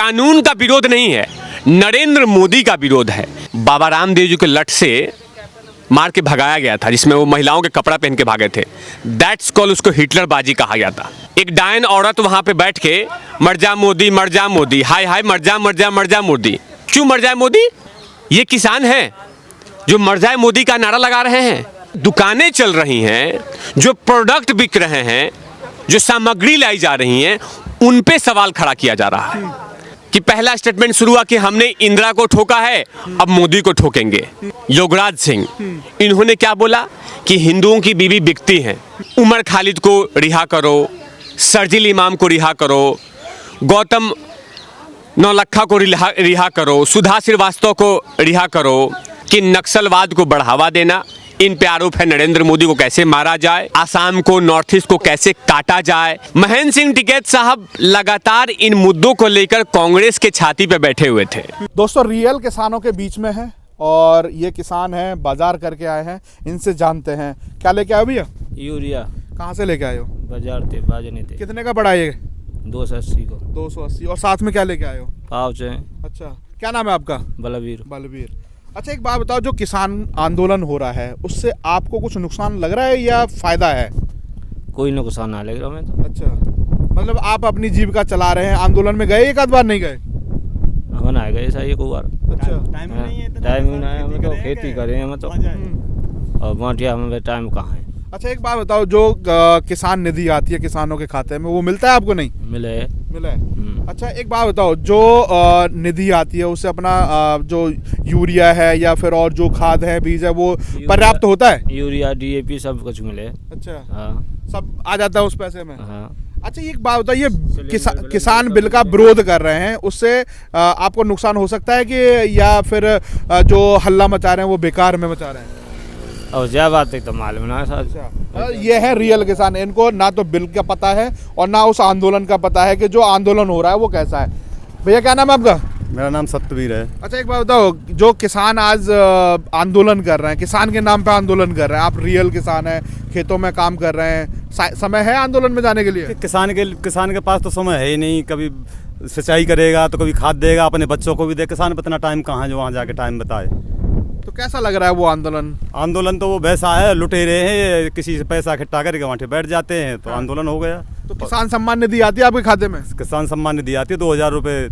कानून का विरोध नहीं है, नरेंद्र मोदी का विरोध है। बाबा रामदेव जी के लठ से मार के भगाया गया था, जिसमें वो महिलाओं के कपड़ा पहन के भागे थे। दैट्स कॉल, उसको हिटलरबाजी कहा गया था। एक डायन औरत वहां पे बैठ के मर जा मोदी, हाय हाय मर जा मोदी। क्यों मर जाए मोदी? ये किसान है जो मर जाए मोदी का नारा लगा रहे हैं। दुकानें चल रही हैं, जो प्रोडक्ट बिक रहे हैं, जो सामग्री लाई जा रही हैं, उन पे सवाल खड़ा किया जा रहा है कि पहला स्टेटमेंट शुरू हुआ कि हमने इंदिरा को ठोका है, अब मोदी को ठोकेंगे। योगराज सिंह, इन्होंने क्या बोला कि हिंदुओं की बीवी बिकती हैं। उमर खालिद को रिहा करो, शर्जील इमाम को रिहा करो, गौतम नौलखा को रिहा करो, सुधा श्रीवास्तव को रिहा करो। कि नक्सलवाद को बढ़ावा देना, इन पे आरोप है नरेंद्र मोदी को कैसे मारा जाए, आसाम को, नॉर्थ ईस्ट को कैसे काटा जाए। महेंद्र सिंह टिकैत साहब लगातार इन मुद्दों को लेकर कांग्रेस के छाती पे बैठे हुए थे। दोस्तों, रियल किसानों के बीच में है और ये किसान हैं, बाजार करके आए हैं, इनसे जानते हैं। क्या लेके आए भैया? यूरिया। कहाँ से लेके आए हो? बाजार थे, बाजने थे। कितने का पड़ा ये? 280 को। 280। और साथ में क्या लेके आए हो? पाउच है। अच्छा, क्या नाम है आपका? बलबीर। बलबीर। अच्छा, एक बात बताओ, जो किसान आंदोलन हो रहा है उससे आपको कुछ नुकसान लग रहा है या फायदा है? कोई नुकसान ना लग रहा हमें तो। अच्छा, मतलब आप अपनी जीविका चला रहे हैं। आंदोलन में गए एक आध बार? नहीं गए? हम ना गए ऐसा एक बार। अच्छा, टाइम नहीं है, हमें तो खेती करें हम तो, और बाटिया हमें टाइम कहाँ है। अच्छा, एक बात बताओ, जो किसान निधि आती है किसानों के खाते में, वो मिलता है आपको? नहीं मिला है। अच्छा, एक बात बताओ, जो निधि आती है उससे अपना जो यूरिया है या फिर और जो खाद है, बीज है, वो पर्याप्त होता है? यूरिया, डीएपी सब कुछ मिले। अच्छा, हाँ, सब आ जाता है उस पैसे में? हाँ। अच्छा, एक बात बताओ, ये किसान बिल का विरोध कर रहे हैं, उससे आपको नुकसान हो सकता है कि, या फिर जो हल्ला मचा रहे हैं वो बेकार में मचा रहे हैं? और क्या बात है तो मालूम ना सर। ये है रियल किसान, इनको ना तो बिल का पता है और ना उस आंदोलन का पता है कि जो आंदोलन हो रहा है वो कैसा है। भैया, क्या नाम है आपका? मेरा नाम सत्यवीर है। अच्छा, एक बात बताओ, जो किसान आज आंदोलन कर रहे हैं, किसान के नाम पे आंदोलन कर रहे हैं, आप रियल किसान हैं, खेतों में काम कर रहे हैं, समय है आंदोलन में जाने के लिए? किसान के पास तो समय है ही नहीं। कभी सिंचाई करेगा तो कभी खाद देगा, अपने बच्चों को भी दे। किसान पे इतना टाइम कहाँ है जो वहाँ जाके टाइम बताए। तो कैसा लग रहा है वो आंदोलन? तो वो वैसा है, लुटेरे हैं, किसी से पैसा इकट्ठा करके वहाँ बैठ जाते हैं तो आंदोलन हो गया। तो किसान सम्मान निधि आती है आपके खाते में? किसान सम्मान निधि आती है, 2000 रुपये,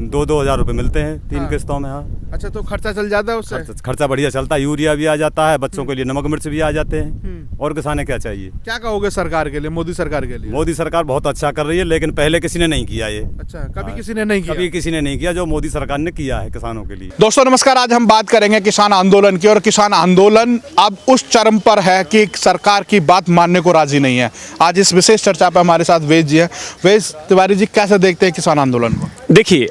2-2000 रुपये मिलते हैं 3 किस्तों में। हाँ। अच्छा, तो खर्चा चल जाता है उससे? खर्चा बढ़िया चलता है, यूरिया भी आ जाता है, बच्चों के लिए नमक मिर्च भी आ जाते हैं। और किसाने क्या चाहिए? क्या कहोगे सरकार के लिए, मोदी सरकार के लिए? मोदी सरकार बहुत अच्छा कर रही है, लेकिन पहले किसी ने नहीं किया ये। अच्छा, कभी किसी ने नहीं किया? कभी किसी ने नहीं किया जो मोदी सरकार ने किया है किसानों के लिए। दोस्तों नमस्कार, आज हम बात करेंगे किसान आंदोलन की। और किसान आंदोलन अब उस चरम पर है कि सरकार की बात मानने को राजी नहीं है। आज इस विशेष चर्चा पर हमारे साथ वेद जी है। वेद तिवारी जी, कैसे देखते हैं किसान आंदोलन को? देखिए,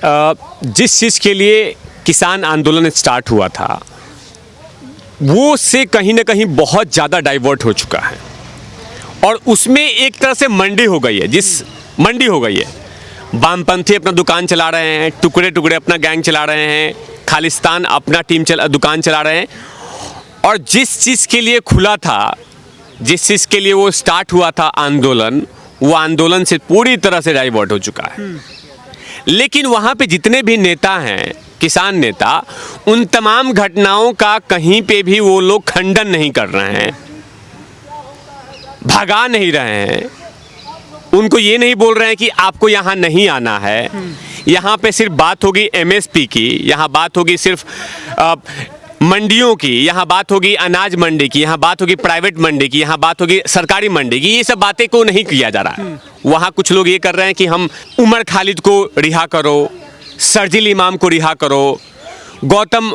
जिस चीज़ के लिए किसान आंदोलन स्टार्ट हुआ था वो से कहीं ना कहीं बहुत ज़्यादा डाइवर्ट हो चुका है, और उसमें एक तरह से मंडी हो गई है। वामपंथी अपना दुकान चला रहे हैं, टुकड़े टुकड़े अपना गैंग चला रहे हैं, खालिस्तान अपना दुकान चला रहे हैं। और जिस चीज़ के लिए खुला था, जिस चीज़ के लिए वो स्टार्ट हुआ था आंदोलन, वो आंदोलन से पूरी तरह से डाइवर्ट हो चुका है। लेकिन वहाँ पे जितने भी नेता हैं, किसान नेता, उन तमाम घटनाओं का कहीं पे भी वो लोग खंडन नहीं कर रहे हैं, भगा नहीं रहे हैं। उनको ये नहीं बोल रहे हैं कि आपको यहाँ नहीं आना है। यहाँ पे सिर्फ बात होगी एमएसपी की, यहाँ बात होगी सिर्फ मंडियों की, यहाँ बात होगी अनाज मंडी की, यहाँ बात होगी प्राइवेट मंडी की, यहाँ बात होगी सरकारी मंडी की। ये सब बातें को नहीं किया जा रहा है। वहाँ कुछ लोग ये कर रहे हैं कि हम उमर खालिद को रिहा करो, शर्जील इमाम को रिहा करो, गौतम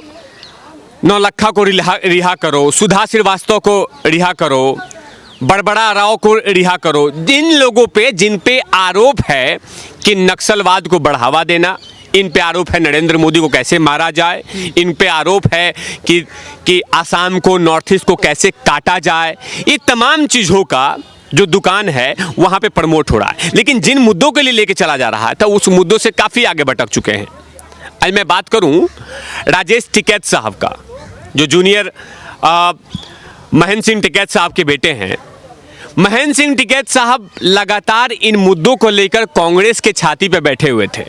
नौलखा को रिहा करो, सुधा श्रीवास्तव को रिहा करो, बड़बड़ा राव को रिहा करो। जिन लोगों पे, जिन पे आरोप है कि नक्सलवाद को बढ़ावा देना, इन पे आरोप है नरेंद्र मोदी को कैसे मारा जाए, इन पे आरोप है कि आसाम को, नॉर्थ ईस्ट को कैसे काटा जाए। ये तमाम चीज़ों का जो दुकान है वहाँ पे प्रमोट हो रहा है। लेकिन जिन मुद्दों के लिए लेके चला जा रहा है तो उस मुद्दों से काफ़ी आगे भटक चुके हैं। आज मैं बात करूँ राजेश टिकैत साहब का, जो जूनियर महेंद्र सिंह टिकैत साहब के बेटे हैं। महेंद्र सिंह टिकैत साहब लगातार इन मुद्दों को लेकर कांग्रेस के छाती पे बैठे हुए थे।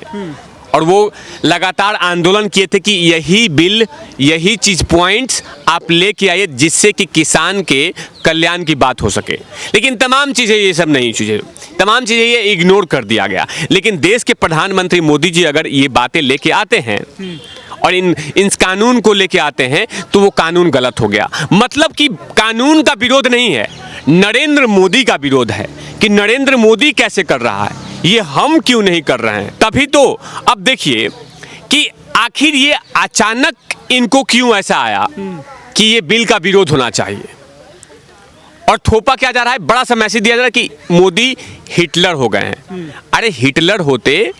और वो लगातार आंदोलन किए थे कि यही बिल, यही चीज़ पॉइंट्स आप लेके आइए जिससे कि किसान के कल्याण की बात हो सके। लेकिन तमाम चीज़ें, ये सब नहीं चीज़ें, तमाम चीज़ें ये इग्नोर कर दिया गया। लेकिन देश के प्रधानमंत्री मोदी जी अगर ये बातें लेके आते हैं और इन कानून को लेके आते हैं तो वो कानून गलत हो गया। मतलब कि कानून का विरोध नहीं है, नरेंद्र मोदी का विरोध है कि नरेंद्र मोदी कैसे कर रहा है, ये हम क्यों नहीं कर रहे हैं। तभी तो अब देखिए कि आखिर ये अचानक इनको क्यों ऐसा आया कि ये बिल का विरोध होना चाहिए, और थोपा क्या जा रहा है, बड़ा सा मैसेज दिया जा रहा है कि मोदी हिटलर हो गए हैं। अरे हिटलर होते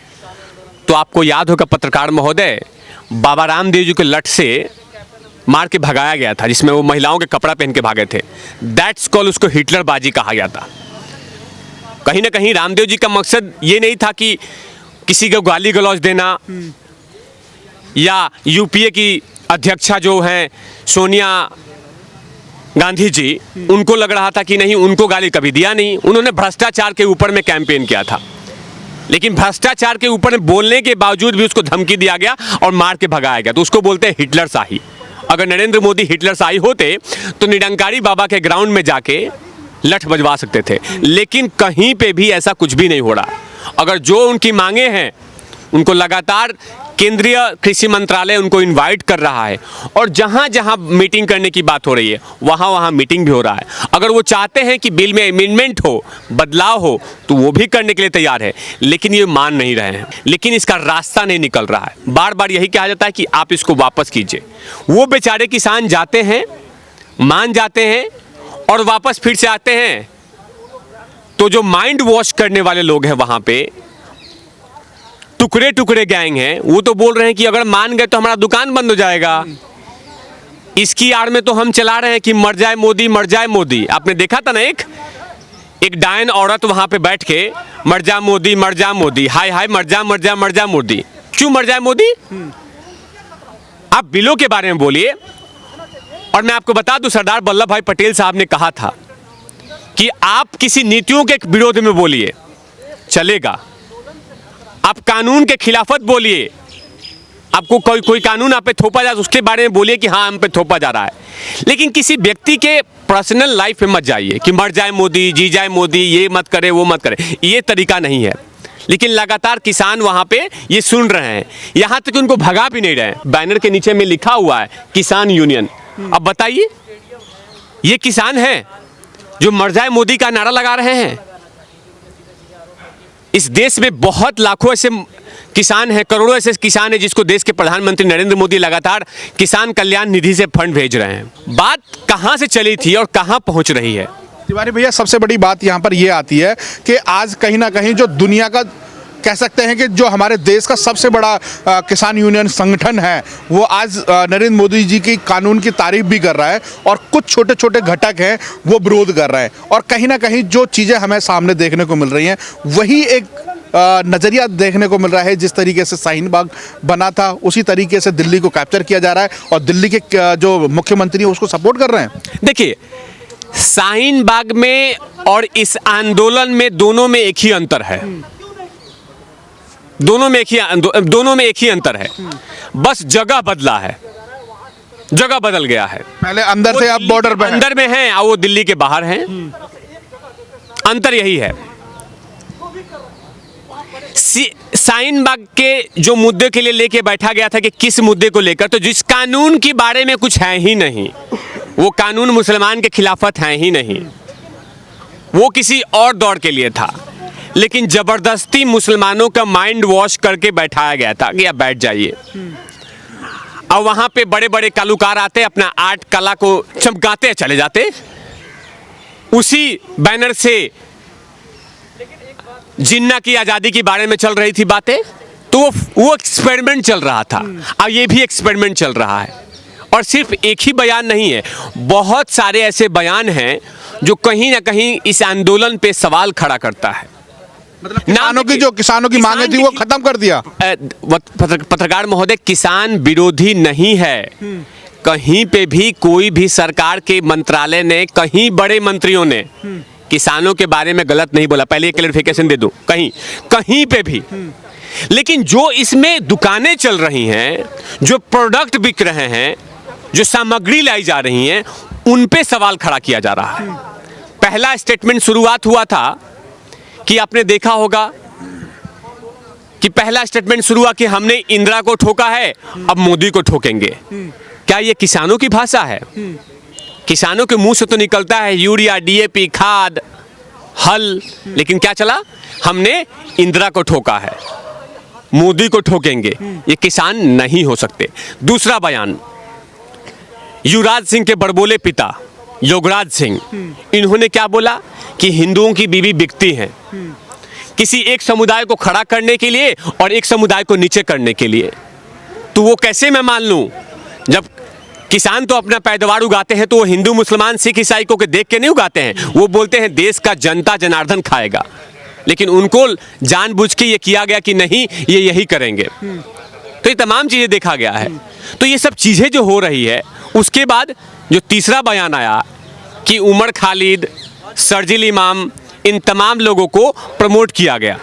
तो आपको याद होगा पत्रकार महोदय, बाबा रामदेव जी के लठ से मार के भगाया गया था, जिसमें वो महिलाओं के कपड़ा पहन के भागे थे। दैट्स कॉल, उसको हिटलरबाजी कहा गया था। कहीं ना कहीं रामदेव जी का मकसद ये नहीं था कि किसी को गाली गलौज देना, या यूपीए की अध्यक्षा जो हैं सोनिया गांधी जी, उनको लग रहा था कि नहीं, उनको गाली कभी दिया नहीं। उन्होंने भ्रष्टाचार के ऊपर में कैंपेन किया था, लेकिन भ्रष्टाचार के ऊपर में बोलने के बावजूद भी उसको धमकी दिया गया और मार के भगाया गया, तो उसको बोलते हैं हिटलर शाही। अगर नरेंद्र मोदी हिटलर शाही होते तो निरंकारी बाबा के ग्राउंड में जाके लठ बजवा सकते थे, लेकिन कहीं पे भी ऐसा कुछ भी नहीं हो रहा। अगर जो उनकी मांगे हैं, उनको लगातार केंद्रीय कृषि मंत्रालय उनको इनवाइट कर रहा है, और जहां जहां मीटिंग करने की बात हो रही है वहां वहां मीटिंग भी हो रहा है। अगर वो चाहते हैं कि बिल में अमेंडमेंट हो, बदलाव हो, तो वो भी करने के लिए तैयार है, लेकिन ये मान नहीं रहे हैं। लेकिन इसका रास्ता नहीं निकल रहा है। बार बार यही कहा जाता है कि आप इसको वापस कीजिए। वो बेचारे किसान जाते हैं, मान जाते हैं और वापस फिर से आते हैं, तो जो माइंड वॉश करने वाले लोग हैं वहां पे, टुकड़े टुकड़े गैंग हैं, वो तो बोल रहे हैं कि अगर मान गए तो हमारा दुकान बंद हो जाएगा। इसकी आड़ में तो हम चला रहे हैं कि मर जाए मोदी, मर जाए मोदी। आपने देखा था ना, एक डायन औरत वहां पे बैठ के मर जा मोदी, मर जा मोदी, हाय हाय मर जा मर जा मर जा मोदी। क्यों मर जाए मोदी? आप बिलों के बारे में बोलिए। और मैं आपको बता दूं, सरदार वल्लभ भाई पटेल साहब ने कहा था कि आप किसी नीतियों के विरोध में बोलिए, चलेगा। आप कानून के खिलाफत बोलिए, आपको कोई कानून आप पे थोपा जाए उसके बारे में बोलिए कि हाँ हम पे थोपा जा रहा है, लेकिन किसी व्यक्ति के पर्सनल लाइफ में मत जाइए कि मर जाए मोदी, जी जाए मोदी, ये मत करे वो मत करे। ये तरीका नहीं है। लेकिन लगातार किसान वहां पे ये सुन रहे हैं, यहां तक उनको भगा भी नहीं रहे। बैनर के नीचे में लिखा हुआ है किसान यूनियन। अब बताइए, ये किसान हैं जो मर जाए मोदी का नारा लगा रहे हैं। इस देश में बहुत लाखों ऐसे किसान हैं, करोड़ों ऐसे किसान हैं जिसको देश के प्रधानमंत्री नरेंद्र मोदी लगातार किसान कल्याण निधि से फंड भेज रहे हैं। बात कहां से चली थी और कहां पहुंच रही है? तिवारी भैया, सबसे बड़ी बात यहाँ पर ये आती है कि आज कहीं ना कहीं जो दुनिया का कह सकते हैं कि जो हमारे देश का सबसे बड़ा किसान यूनियन संगठन है, वो आज नरेंद्र मोदी जी की कानून की तारीफ भी कर रहा है, और कुछ छोटे छोटे घटक हैं वो विरोध कर रहे हैं। और कहीं ना कहीं जो चीज़ें हमें सामने देखने को मिल रही हैं, वही एक नज़रिया देखने को मिल रहा है। जिस तरीके से शाहीन बाग बना था, उसी तरीके से दिल्ली को कैप्चर किया जा रहा है, और दिल्ली के जो मुख्यमंत्री हैं उसको सपोर्ट कर रहे हैं। देखिए, शाहीन बाग में और इस आंदोलन में दोनों में एक ही अंतर है। दोनों में एक ही अंतर है, बस जगह बदला है, जगह बदल गया है। पहले अंदर थे, अब बॉर्डर पे अंदर में हैं और वो दिल्ली के बाहर हैं। अंतर यही है। शाहीन बाग के जो मुद्दे के लिए लेके बैठा गया था कि किस मुद्दे को लेकर, तो जिस कानून के बारे में कुछ है ही नहीं, वो कानून मुसलमान के खिलाफत है ही नहीं, वो किसी और दौर के लिए था। लेकिन जबरदस्ती मुसलमानों का माइंड वॉश करके बैठाया गया था कि आप बैठ जाइए। और वहां पे बड़े बड़े कलाकार आते, अपना आर्ट कला को चमकाते चले जाते। उसी बैनर से जिन्ना की आज़ादी के बारे में चल रही थी बातें, तो वो एक्सपेरिमेंट चल रहा था। अब ये भी एक्सपेरिमेंट चल रहा है। और सिर्फ एक ही बयान नहीं है, बहुत सारे ऐसे बयान हैं जो कहीं ना कहीं इस आंदोलन पे सवाल खड़ा करता है। मतलब किसानों की मांगे थी वो खत्म कर दिया। पत्रकार महोदय, किसान विरोधी नहीं है। कहीं पे भी कोई भी सरकार के मंत्रालय ने, कहीं बड़े मंत्रियों ने किसानों के बारे में गलत नहीं बोला। पहले एक क्लैरिफिकेशन दे दूं, कहीं पे भी लेकिन जो इसमें दुकानें चल रही हैं, जो प्रोडक्ट बिक रहे हैं, जो सामग्री लाई जा रही हैं, उन पे सवाल खड़ा किया जा रहा है। पहला स्टेटमेंट शुरुआत हुआ था कि आपने देखा होगा कि पहला स्टेटमेंट शुरू हुआ कि हमने इंदिरा को ठोका है, अब मोदी को ठोकेंगे। क्या ये किसानों की भाषा है? किसानों के मुंह से तो निकलता है यूरिया, डीएपी, खाद, हल, लेकिन क्या चला? हमने इंदिरा को ठोका है, मोदी को ठोकेंगे। ये किसान नहीं हो सकते। दूसरा बयान, युवराज सिंह के बड़बोले पिता योगराज सिंह, इन्होंने क्या बोला कि हिंदुओं की बीवी बिकती हैं, किसी एक समुदाय को खड़ा करने के लिए और एक समुदाय को नीचे करने के लिए। तो वो कैसे मैं मान लूं? जब किसान तो अपना पैदावार उगाते हैं तो वो हिंदू, मुसलमान, सिख, ईसाई को देख के नहीं उगाते हैं। वो बोलते हैं देश का जनता जनार्दन खाएगा, लेकिन उनको जानबूझ के ये किया गया कि नहीं, ये यही करेंगे। तो ये तमाम चीजें देखा गया है। तो ये सब चीजें जो हो रही है, उसके बाद जो तीसरा बयान आया कि उमर खालिद, शर्जील इमाम, इन तमाम लोगों को प्रमोट किया गया।